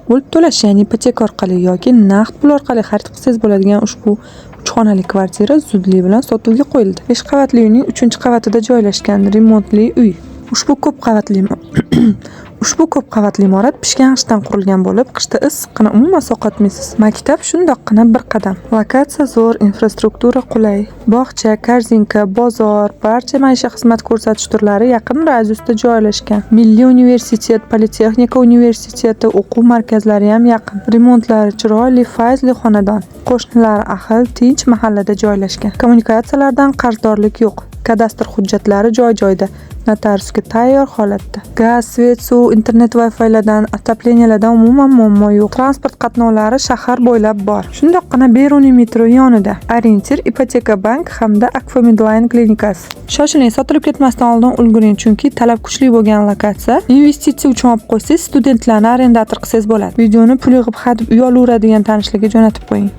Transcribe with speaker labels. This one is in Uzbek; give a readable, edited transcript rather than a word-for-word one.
Speaker 1: bo'lib to'lash, ya'ni ipoteka orqali yoki naqd pul orqali xarid qilsangiz bo'ladigan ushbu 3 xonali kvartira zudlik bilan sotuvga qo'yildi. 5 qavatli uyning 3-qavatida joylashgan remontli uy. Ushbu ko'p qavatli imorat pishgan g'ishtdan qurilgan bo'lib, qishda issiqqina umuman saqlatmaysiz. Maktab shundoqqina bir qadam. Lokatsiya zo'r, infrastruktura qulay. Bog'cha, korzinka, bozor, barcha maishiy xizmat ko'rsatish turlari yaqin radiusda joylashgan. Milliy universitet, Politexnika universiteti, o'quv markazlari ham yaqin. Remontlari chiroyli, fayzli xonadon. Qo'shnilar ahil, tinch mahallada joylashgan. Kommunikatsiyalardan qarzdorlik yo'q. Kadastr hujjatlari joy-joyda, notariusga tayyor holatda. Gaz, svet, suv, internet, Wi-Fi'lardan, otopleniyalardan umuman muammo yo'q. Transport qatnovlari shahar bo'ylab bor. Shundoqqina Beruniy metro yonida. Orientir Ipoteka bank hamda Akfa Midline klinikasi. Shoshiling, sotilib ketmasdan oldin ulguring, chunki talab kuchli bo'lgan lokatsiya. Investitsiya uchun olib qo'ysangiz, studentlarni arendator qilsangiz bo'ladi. Videoni pul yig'ib hadeb uy olaveradigan tanishlarga jo'natib qo'ying.